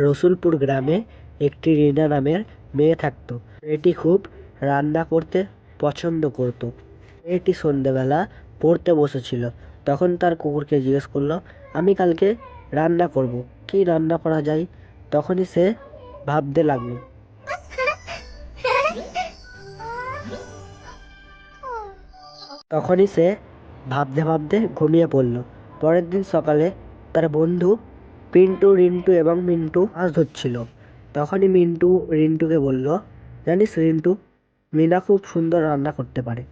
রসুলপুর গ্রামে একটি রিনা নামের মেয়ে থাকত। মেয়েটি খুব রান্না করতে পছন্দ করত। মেয়েটি সন্ধেবেলা পড়তে বসেছিল। তখন তার কুকুরকে জিজ্ঞেস করলো, আমি কালকে রান্না করব, কি রান্না করা যায়? তখনই সে ভাবতে লাগলো। তখনই সে ভাবতে ভাবতে ঘুমিয়ে পড়ল। পরের দিন সকালে তার বন্ধু পিন্টু, রিন্টু এবং মিন্টু মাছ ধরছিল। তখনই মিন্টু রিন্টুকে বলল, জানিস রিন্টু, মিনা খুব সুন্দর রান্না করতে পারে।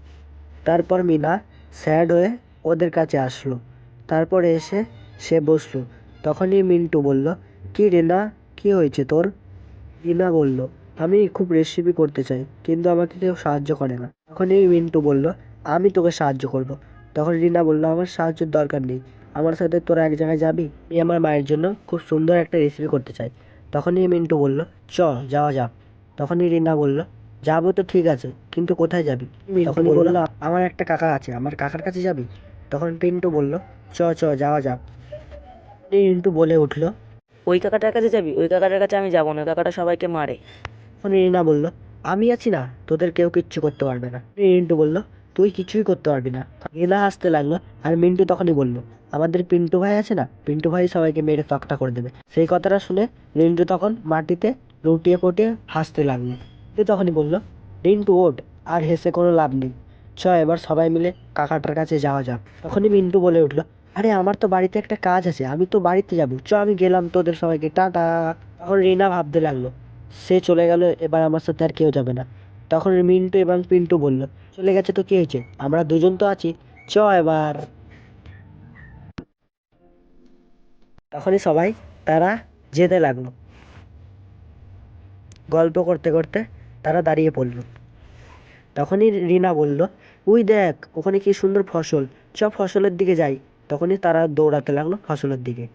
তারপর মিনা স্যাড হয়ে ওদের কাছে আসলো। তারপরে এসে সে বসলো। তখনই মিন্টু বলল, কি রিনা, কি হয়েছে তোর? রিনা বলল, আমি খুব রেসিপি করতে চাই, কিন্তু আমাকে কেউ সাহায্য করে না। তখনই মিন্টু বলল, আমি তোকে সাহায্য করব। তখন রিনা বলল, আমার সাহায্যের দরকার নেই, আমার সাথে তোরা এক জায়গায় যাবি? আমি আমার মায়ের জন্য খুব সুন্দর একটা রেসিপি করতে চাই। তখনই মিন্টু বলল, চ, যাওয়া যাক। তখনই রিনা বলল, যাবো তো ঠিক আছে, কিন্তু কোথায় যাবি? তখনই বলল, আমার একটা কাকা আছে, আমার কাকার কাছে যাবি? তখন পিন্টু বলল, চ চ, যাওয়া যাক। রিন্টু বলে উঠল, ওই কাকাটার কাছে যাবি? ওই কাকাটার কাছে আমি যাবো না, ওই কাকাটা সবাইকে মারে। তখন রিনা বলল, আমি আছি না, তোদের কেউ কিচ্ছু করতে পারবে না। রিন্টু বলল, তুই কিছুই করতে পারবি না। রিনা হাসতে লাগলো। আর মিন্টু তখনই বলল, আমাদের পিন্টু ভাই আছে না, পিন্টু ভাই সবাইকে মেরে তক্তা করে দেবে। সেই কথাটা শুনে রিন্টু তখন মাটিতে লুটিয়ে পটিয়ে হাসতে লাগলো। সে তখনই বলল, রিন্টু ওঠ, আর হেসে কোনো লাভ নেই, চ এবার সবাই মিলে কাকাটার কাছে যাওয়া যাক। তখনই মিন্টু বলে উঠলো, আরে আমার তো বাড়িতে একটা কাজ আছে, আমি তো বাড়িতে যাবো, চ আমি গেলাম, তোদের সবাইকে টাটা। তখন রিনা ভাবতে লাগলো, সে চলে গেল, এবার আমার সাথে আর কেউ যাবে না। তখন মিন্টু এবং পিন্টু বলল, চলে গেছে তো কি হয়েছে, আমরা দুজন তো আছি, চ এবার। তখনই সবাই তারা যেতে লাগলো। গল্প করতে করতে তারা দাঁড়িয়ে পড়ল। তখনই রিনা বলল, উই দেখ, ওখানে কি সুন্দর ফসল, চ ফসলের দিকে যাই। তখনই তারা দৌড়াতে লাগলো ফসলের দিকে।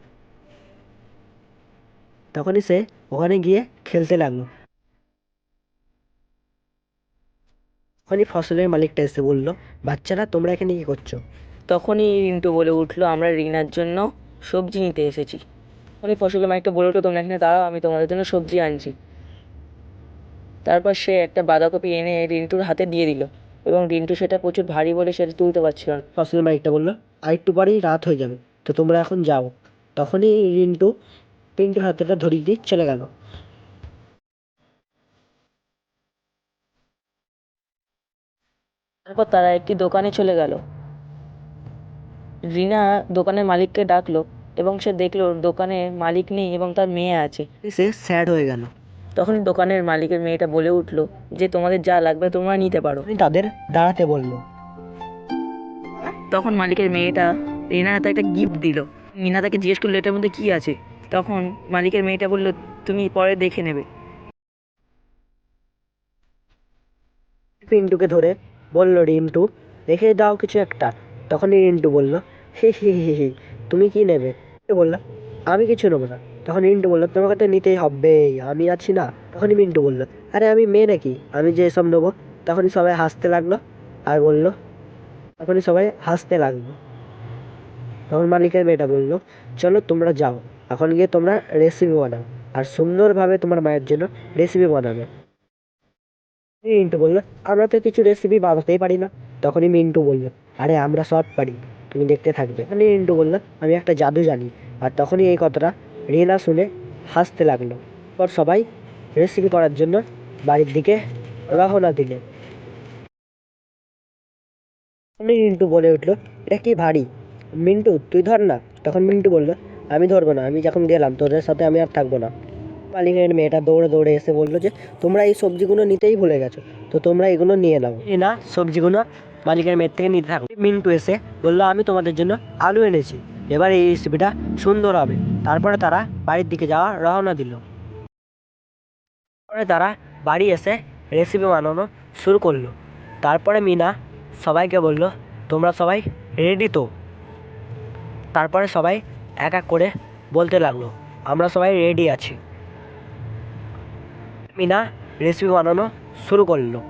তখনই সে ওখানে গিয়ে খেলতে লাগলো। তখনই ফসলের মালিকটা এসে বলল, বাচ্চারা তোমরা এখানে কি করছো? তখনই রিন্টু বলে উঠলো, আমরা রিনার জন্য সবজি নিতে এসেছি। তখনই ফসলের মালিকটা বলে উঠলো, তোমরা এখানে দাঁড়াও, আমি তোমাদের জন্য সবজি আনছি। তারপর সে একটা বাঁধাকপি এনে রিন্টুর হাতে দিয়ে দিল, এবং রিন্টু সেটা প্রচুর ভারী বলে সেটা তুলতে পারছিল না। ফসলের মালিকটা বলল, আর একটু পরেই রাত হয়ে যাবে, তো তোমরা এখন যাও। তখনই রিন্টু পিন্টুর হাতেটা ধরিয়ে দিয়ে চলে গেল। তারপর তারা একটি দোকানে চলে গেল। রিনা দোকানের মালিককে ডাকলো, এবং সে দেখলো দোকানে মালিক নেই এবং তার মেয়ে আছে। সে স্যাড হয়ে গেল। তখনই দোকানের মালিকের মেয়েটা বলে উঠলো যে, তোমাদের যা লাগবে তোমরা নিতে পারো। উনি তাদের দাঁড়াতে বলল। তখন মালিকের মেয়েটা রিনার হাতে একটা গিফট দিল। মিনা তাকে জিজ্ঞেস করলো, এটার মধ্যে কি আছে? তখন মালিকের মেয়েটা বলল, তুমি পরে দেখে নেবে। পিন্টুকে ধরে বলল, রিন্টু, রেখে দাও কিছু একটা। তখনই রিন্টু বলল, হি হি হি হি, তুমি কি নেবে? বলল, আমি কিছু নেবো না। তখন রিন্টু বলল, তোমাকে তো নিতেই হবে, আমি আছি না। তখনই মিন্টু বলল, আরে আমি মেয়ে নাকি, আমি যে এসব নেবো? তখনই সবাই হাসতে লাগলো। আর বলল, তখনই সবাই হাসতে লাগলো। তখন মালিকের মেয়েটা বলল, চলো তোমরা যাও, এখন গিয়ে তোমরা রেসিপি বানাও, আর সুন্দরভাবে তোমার মায়ের জন্য রেসিপি বানাবে। মিন্টু বলল, আমরা তো কিছু রেসিপি বানাতেই পারি না। তখনই মিন্টু বলল, আরে আমরা সব পারি, তুমি দেখতে থাকবে। তখনই মিন্টু বলল, আমি একটা জাদু জানি। আর তখনই এই কথাটা রিনা শুনে হাসতে লাগলো। পর সবাই রেসিপি করার জন্য বাড়ির দিকে রওনা দিলে। তখনই মিন্টু বলে উঠলো, এটা কি ভারী, মিন্টু তুই ধর না। তখন মিন্টু বলল, আমি ধরবো না, আমি যখন গেলাম তোদের সাথে আমি আর থাকবো না। মালিকের মেয়েটা দৌড়ে দৌড়ে এসে বললো যে, তোমরা এই সবজিগুলো নিতেই ভুলে গেছো, তো তোমরা এগুলো নিয়ে নাও। না, সবজিগুলো মালিকের মেয়ের থেকে নিতে থাকো। মিন্টু এসে বললো, আমি তোমাদের জন্য আলু এনেছি, এবার এই রেসিপিটা সুন্দর হবে। তারপরে তারা বাড়ির দিকে যাওয়া রওনা দিল। পরে তারা বাড়ি এসে রেসিপি বানানো শুরু করলো। তারপরে মিনা সবাইকে বলল, তোমরা সবাই রেডি তো? তারপরে সবাই এক এক করে বলতে লাগলো, আমরা সবাই রেডি আছি। মিনা রেসিপি বানানো শুরু করলো।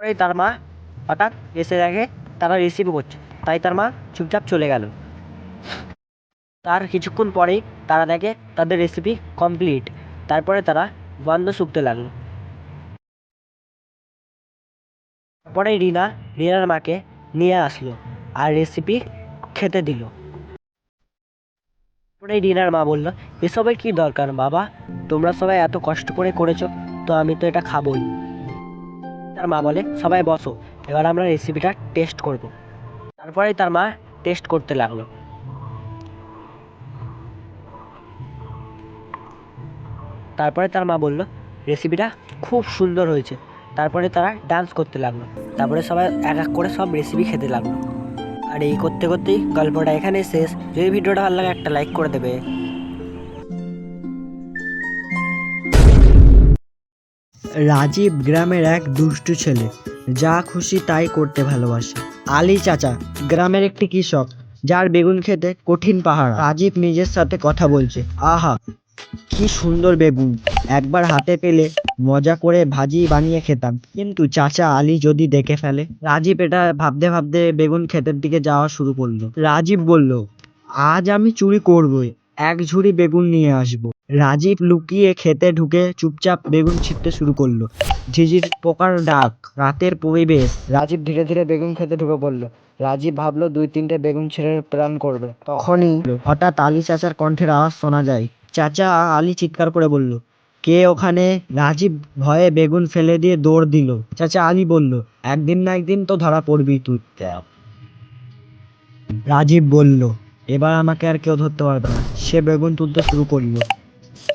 পরে তার মা হঠাৎ এসে দেখে তারা রেসিপি করছে, তাই তার মা চুপচাপ চলে গেল। তার কিছুক্ষণ পরেই তারা দেখে তাদের রেসিপি কমপ্লিট। তারপরে তারা গন্ধ শুকতে লাগলো। তারপরে রিনার মাকে নিয়ে আসলো আর রেসিপি খেতে দিল। তারপরে রিনার মা বলল, এসবের কি দরকার বাবা, তোমরা সবাই এত কষ্ট করে করেছো, তো আমি তো এটা খাবোই। তার মা বলে, সবাই বসো, এবার আমরা রেসিপিটা টেস্ট করব। তারপরে তার মা টেস্ট করতে লাগলো। তারপরে তার মা বলল, রেসিপিটা খুব সুন্দর হয়েছে। তারপরে তারা ডান্স করতে লাগলো। তারপরে সবাই এক এক করে সব রেসিপি খেতে লাগলো। আর এই করতে করতেই গল্পটা এখানে শেষ। যদি ভিডিওটা ভালো লাগে একটা লাইক করে দেবে। রাজীব গ্রামের এক দুষ্টু ছেলে, যা খুশি তাই করতে ভালোবাসে। আলী চাচা গ্রামের একটি কৃষক, যার বেগুন খেতে কঠিন পাহাড়। রাজীব নিজের সাথে কথা বলছে, আহা কি সুন্দর বেগুন, একবার হাতে পেলে মজা করে ভাজি বানিয়ে খেতাম, কিন্তু চাচা আলী যদি দেখে ফেলে। রাজীব এটা ভাবতে ভাবতে বেগুন ক্ষেতের দিকে যাওয়া শুরু করলো। রাজীব বলল, আজ আমি চুরি করবই, এক ঝুড়ি বেগুন নিয়ে আসবো। রাজীব লুকিয়ে খেতে ঢুকে চুপচাপ বেগুন ছিঁড়তে শুরু করলো। ঝিঝির পোকার ডাক, রাতের পরিবেশ। রাজীব ধীরে ধীরে বেগুন খেতে ঢুকে পড়লো। রাজীব ভাবলো 2-3টে বেগুন ছিঁড়ে প্ল্যান করবে। তখনই হঠাৎ আলী চাচার কণ্ঠের আওয়াজ শোনা যায়। চাচা আলী চিৎকার করে বলল, কে ওখানে? রাজীব ভয়ে বেগুন ফেলে দিয়ে দৌড় দিল। চাচা আলী বলল, একদিন না একদিন তো ধরা পড়বি তুই। রাজীব বলল, এবার আমাকে আর কেউ ধরতে পারবে না। সে বেগুন তুলতে শুরু করলো।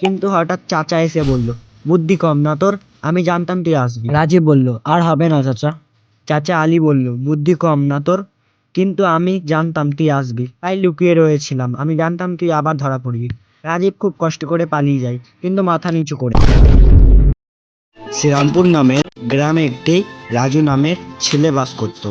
কিন্তু হঠাৎ চাচা এসে বলল, বুদ্ধি কম না তোর, আমি জানতাম তুই আসবি। রাজীব বলল, আর হবে না চাচা। চাচা আলী বলল, বুদ্ধি কম না তোর, কিন্তু আমি জানতাম তুই আসবি, তাই লুকিয়ে রয়েছিলাম। আমি জানতাম তুই আবার ধরা পড়বি। রাজীব খুব কষ্ট করে পালিয়ে যায়, কিন্তু মাথা নিচু করে। শ্রীরামপুর নামের গ্রামে একটি রাজু নামের ছেলে বাস করত।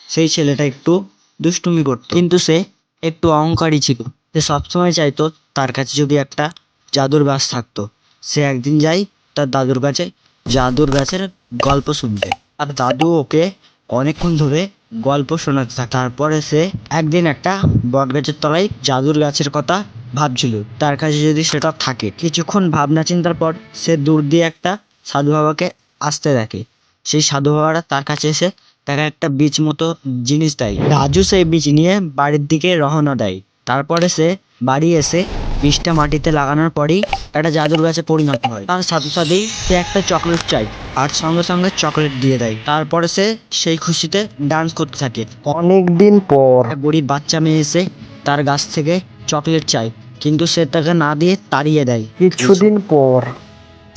সেই ছেলেটা একটু দুষ্টুমি করত, কিন্তু সে একটু অহংকারী ছিল। সে সবসময় চাইতো তার কাছে যদি একটা জাদুর গাছ থাকতো। সে একদিন যায় তার দাদুর কাছে জাদুর গাছের গল্প শুনতে, আর দাদু ওকে অনেকক্ষণ ধরে গল্প শোনাতে থাকে। তারপরে সে একদিন একটা বট গাছের তলায় জাদুর গাছের কথা ভাবছিল, তার কাছে যদি সেটা থাকে। কিছুক্ষণ ভাবনা চিন্তার পর সে দূর দিয়ে একটা সাধু বাবাকে আসতে দেখে। সেই সাধু বাবারা তার কাছে এসে তাকে একটা বীজ মতো জিনিস দেয়। রাজু সেই বীজ নিয়ে বাড়ির দিকে রওনা দেয়। তারপরে সে বাড়ি এসে বীজটা মাটিতে লাগানোর পরেই একটা জাদুর গাছে পরিণত হয়। তার সাথে সাথেই সে একটা চকলেট চায়, আর সঙ্গে সঙ্গে চকলেট দিয়ে দেয়। তারপরে সে সেই খুশিতে ডান্স করতে থাকে। অনেকদিন পর বুড়ির বাচ্চা মেয়ে এসে তার গাছ থেকে চকলেট চায়, কিন্তু সে তাকে না দিয়ে তাড়িয়ে দেয়। কিছুদিন পর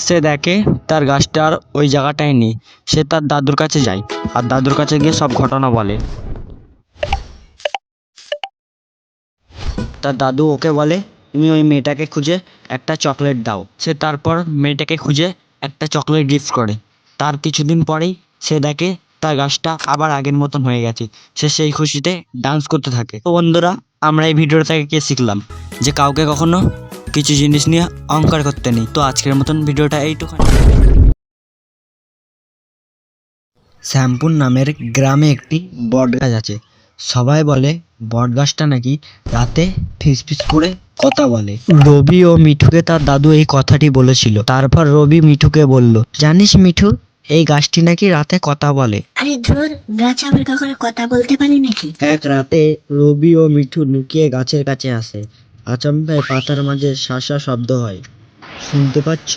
সে দেখে তার গাছটা আর ওই জায়গাটায় নেই। সে তার দাদুর কাছে যায়, আর দাদুর কাছে গিয়ে সব ঘটনা বলে। তার দাদু ওকে বলে, তুমি ওই মেয়েটাকে খুঁজে একটা চকলেট দাও। সে তারপর মেয়েটাকে খুঁজে একটা চকলেট গিফট করে। তার কিছুদিন পরেই সে দেখে তার গাছটা আবার আগের মতন হয়ে গেছে। সে সেই খুশিতে ডান্স করতে থাকে। তো বন্ধুরা, আমরা এই ভিডিওটা থেকে কি শিখলাম? যে কাউকে কখনো কিছু জিনিস নিয়ে অহংকার করতে নেই। তো আজকের মতন ভিডিওটা এইটুখানি। শ্যামপুর নামের গ্রামে একটি বট গাছ আছে। সবাই বলে বট গাছটা নাকি রাতে ফিসফিস করে কথা বলে। রবি ও মিঠুকে তার দাদু এই কথাটি বলেছিল। তারপর রবি মিঠুকে বলল, জানিস মিঠু, এই গাছটি নাকি রাতে কথা বলে। আরে ধুর, গাছ আবার কখনো কথা বলতে পারে নাকি? এক রাতে রবি ও মিঠু লুকিয়ে গাছের কাছে আসে। আচমকায় পাতার মাঝে শাঁসা শব্দ হয়। শুনতে পাচ্ছ?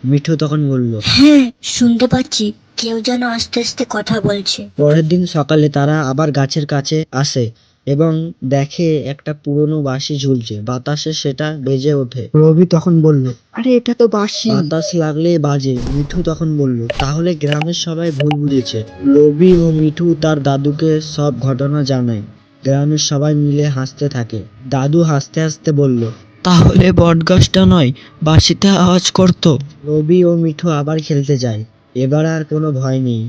মিঠু তখন বলল, হ্যাঁ, শুনতে পাচ্ছি, কেউ যেন আস্তে আস্তে কথা বলছে। পরের দিন সকালে তারা আবার গাছের কাছে আসে এবং দেখে একটা পুরনো বাঁশি ঝুলছে। বাতাসে সেটা বেজে ওঠে। রবি তখন বলল, আরে এটা তো বাঁশি। বাতাস লাগলেই বাজে। মিঠু তখন বলল, তাহলে গ্রামের সবাই ভুল বুঝেছে। রবি ও মিঠু তার দাদুকে সব ঘটনা জানায়। গ্রামের সবাই মিলে হাসতে থাকে। দাদু হাসতে হাসতে বলল, তাহলে বটগাছটা নয়, বাঁশিতে আওয়াজ করতো। রবি ও মিঠু আবার খেলতে যায়। এবার আর কোনো ভয় নেই।